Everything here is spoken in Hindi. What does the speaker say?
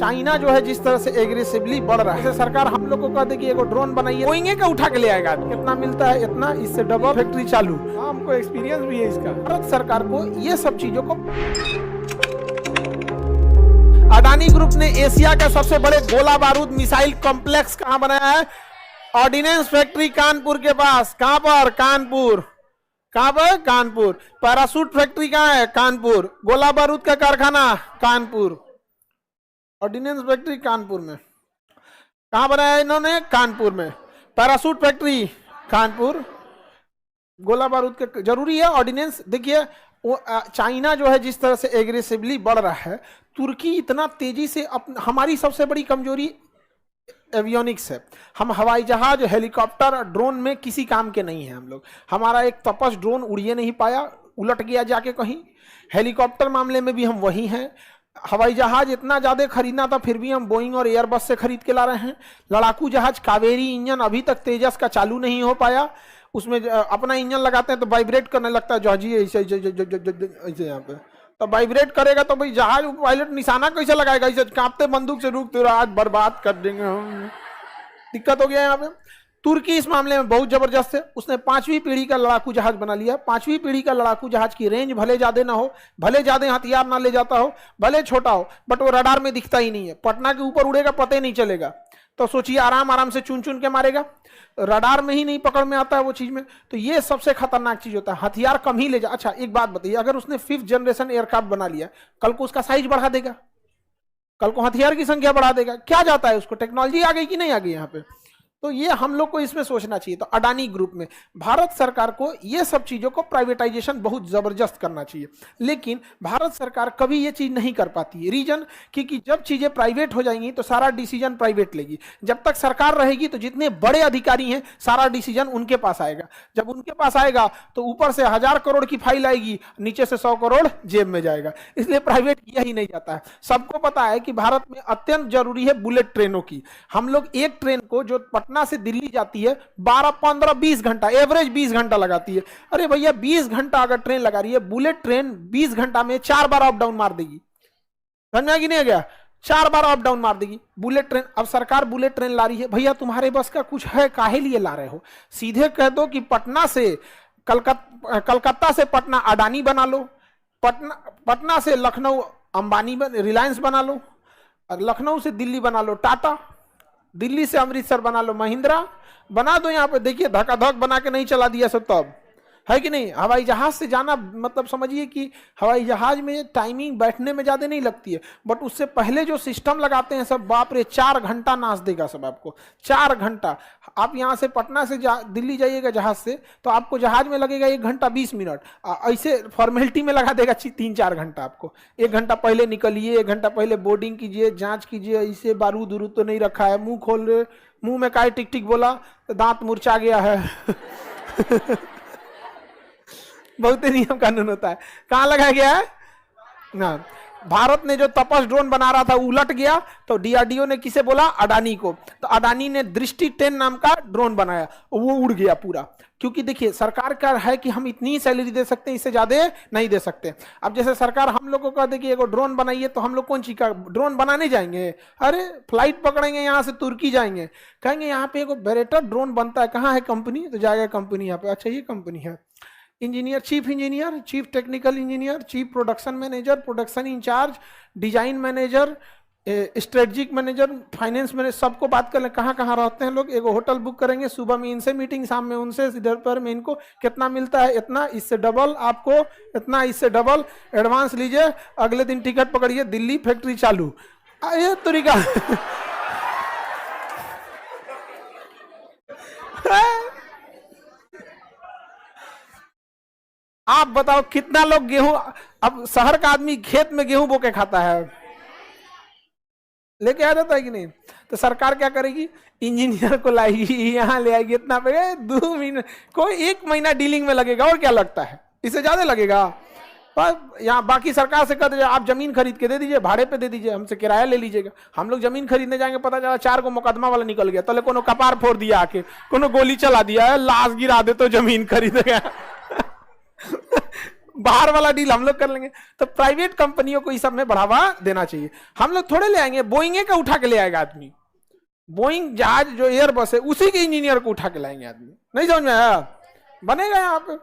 चाइना जो है जिस तरह से एग्रेसिवली बढ़ रहा है, सरकार हम लोग को कह दे कि एगो ड्रोन बनाइए, बोइंग का उठा के ले आएगा, कितना मिलता है इतना, इससे डबल फैक्ट्री चालू। हमको एक्सपीरियंस भी है इसका। भारत सरकार को ये सब चीजों को, अडानी ग्रुप ने एशिया का सबसे बड़े गोला बारूद मिसाइल कॉम्प्लेक्स कहां बनाया है? ऑर्डिनेंस फैक्ट्री कानपुर के पास। कहां पर? कानपुर। कहां पर? कानपुर। पैरासूट फैक्ट्री कहां है? कानपुर। गोला बारूद का कारखाना कानपुर। ऑर्डिनेंस फैक्ट्री कानपुर में। कहां बनाया इन्होंने? कानपुर में। Parachute factory Kanpur. गोला बारूद का जरूरी है ऑर्डिनेंस। देखिए चाइना जो है जिस तरह से एग्रेसिवली बढ़ रहा है, तुर्की इतना तेजी से हमारी सबसे बड़ी कमजोरी एवियोनिक्स है। हम हवाई जहाज, हेलीकॉप्टर, ड्रोन में किसी काम के नहीं है हम लोग। हमारा एक तपस ड्रोन उड़िए नहीं पाया, उलट गया जाके कहीं। हेलीकॉप्टर मामले में भी हम वही हैं। हवाई जहाज इतना ज्यादा खरीदना था, फिर भी हम बोइंग और एयरबस से खरीद के ला रहे हैं। लड़ाकू जहाज कावेरी इंजन अभी तक तेजस का चालू नहीं हो पाया। उसमें अपना इंजन लगाते हैं तो वाइब्रेट करने लगता है जहाजी, ऐसे ऐसे यहाँ पे तो वाइब्रेट करेगा तो भाई जहाज पायलट निशाना कैसे लगाएगा? ऐसे कांपते बंदूक से रुक तेरा आज बर्बाद कर देंगे हम। दिक्कत हो गया यहाँ पे। तुर्की इस मामले में बहुत जबरदस्त है। उसने 5वीं पीढ़ी का लड़ाकू जहाज बना लिया। 5वीं पीढ़ी का लड़ाकू जहाज की रेंज भले ज्यादा ना हो, भले ज्यादा हथियार ना ले जाता हो, भले छोटा हो, बट वो रडार में दिखता ही नहीं है। पटना के ऊपर उड़ेगा पता ही नहीं चलेगा। तो सोचिए आराम आराम से चुन चुन के मारेगा, रडार में ही नहीं पकड़ में आता है वो चीज में। तो ये सबसे खतरनाक चीज होता है। हथियार कम ही ले जा। अच्छा एक बात बताइए, अगर उसने 5th जनरेशन एयरक्राफ्ट बना लिया, कल को उसका साइज बढ़ा देगा, कल को हथियार की संख्या बढ़ा देगा, क्या जाता है उसको? टेक्नोलॉजी आ गई कि नहीं आ गई यहाँ पे? तो ये हम लोग को इसमें सोचना चाहिए। तो अडानी ग्रुप में भारत सरकार को ये सब चीजों को प्राइवेटाइजेशन बहुत जबरदस्त करना चाहिए, लेकिन भारत सरकार कभी ये चीज नहीं कर पाती है। रीजन क्योंकि जब चीजें प्राइवेट हो जाएंगी तो सारा डिसीजन प्राइवेट लेगी। जब तक सरकार रहेगी तो जितने बड़े अधिकारी हैं सारा डिसीजन उनके पास आएगा। जब उनके पास आएगा तो ऊपर से 1000 करोड़ की फाइल आएगी, नीचे से 100 करोड़ जेब में जाएगा। इसलिए प्राइवेट किया ही नहीं जाता है। सबको पता है कि भारत में अत्यंत जरूरी है बुलेट ट्रेनों की। हम लोग एक ट्रेन को जो पटना से दिल्ली जाती है 12, 15, 20 घंटा, एवरेज 20 घंटा लगाती है। अरे भैया 20 घंटा अगर ट्रेन लगा रही है, बुलेट ट्रेन 20 घंटा में 4 बार अप डाउन मार देगी। समझ में कि नहीं गया? 4 बार अप डाउन मार देगी बुलेट ट्रेन। अब सरकार बुलेट ट्रेन ला रही है, भैया तुम्हारे बस का कुछ है, काहे लिए ला रहे हो? सीधे कह दो कि पटना से कलकत्ता से पटना अडानी बना लो, पटना से लखनऊ अंबानी रिलायंस बना लो, और लखनऊ से दिल्ली बना लो टाटा, दिल्ली से अमृतसर बना लो महिंद्रा, बना दो। यहाँ पे देखिए धकाधक बना के नहीं चला दिया सब, तब है कि नहीं? हवाई जहाज से जाना मतलब समझिए कि हवाई जहाज में टाइमिंग बैठने में ज्यादा नहीं लगती है, बट उससे पहले जो सिस्टम लगाते हैं सब, बाप रे 4 घंटा नाच देगा सब आपको। 4 घंटा। आप यहाँ से पटना से दिल्ली जाइएगा जहाज से तो आपको जहाज में लगेगा 1 घंटा 20 मिनट। ऐसे फॉर्मेलिटी में लगा देगा 3-4 घंटा आपको। 1 घंटा पहले निकलिए, 1 घंटा पहले बोर्डिंग कीजिए, जांच कीजिए, इसे बारूद उरूद तो नहीं रखा है, मुंह खोल रहे, मुंह में काय टिक टिक बोला तो दांत मुरझा गया है। बहुत नियम कानून होता है। कहां लगाया गया है ना? भारत ने जो तपस ड्रोन बना रहा था उलट गया, तो डीआरडीओ ने किसे बोला? अडानी को। तो अडानी ने दृष्टि 10 नाम का ड्रोन बनाया, वो उड़ गया पूरा। क्योंकि देखिए सरकार का है कि हम इतनी सैलरी दे सकते हैं, इससे ज्यादा नहीं दे सकते। अब जैसे सरकार हम लोग को कह दे कि एगो ड्रोन बनाइए, तो हम लोग कौन चीज का ड्रोन बनाने जाएंगे? अरे फ्लाइट पकड़ेंगे, यहाँ से तुर्की जाएंगे, कहेंगे यहाँ पे एगो बेरेटर ड्रोन बनता है, कहाँ है कंपनी? तो जाएगा कंपनी यहाँ पे, अच्छा ये कंपनी है। Engineer, chief engineer, chief technical engineer, chief production manager, production incharge, design manager, strategic manager, finance manager, सबको बात कर लें कहाँ कहाँ रहते हैं लोग। एगो होटल बुक करेंगे, सुबह में इनसे मीटिंग, शाम में उनसे, इधर पर में इनको कितना मिलता है? इतना, इससे डबल आपको, इतना इससे डबल, एडवांस लीजिए, अगले दिन टिकट पकड़िए, दिल्ली फैक्ट्री चालू। ये तरीका आप बताओ कितना लोग गेहूं, अब शहर का आदमी खेत में गेहूं बो के खाता है, लेके आ जाता है कि नहीं? तो सरकार क्या करेगी? इंजीनियर को लाएगी, यहाँ ले आएगी, इतना पे 2 महीने, कोई 1 महीना डीलिंग में लगेगा, और क्या लगता है? इससे ज्यादा लगेगा। पर यहाँ बाकी सरकार से कह दीजिए आप जमीन खरीद के दे दीजिए, भाड़े पे दे दीजिए, हमसे किराया ले लीजिएगा। हम लोग जमीन खरीदने जाएंगे, पता चला 4 को मुकदमा वाला निकल गया, तो कोनो कपार फोड़ दिया, आके कोनो गोली चला दिया है, लाश गिरा दे तो जमीन खरीदेगा। बाहर वाला डील हम लोग कर लेंगे। तो प्राइवेट कंपनियों को इस सब में बढ़ावा देना चाहिए। हम लोग थोड़े ले आएंगे, बोइंग का उठा के ले आएगा आदमी, बोइंग जहाज जो एयरबस है उसी के इंजीनियर को उठा के लाएंगे आदमी, नहीं समझ में आया? बनेगा यहाँ पे।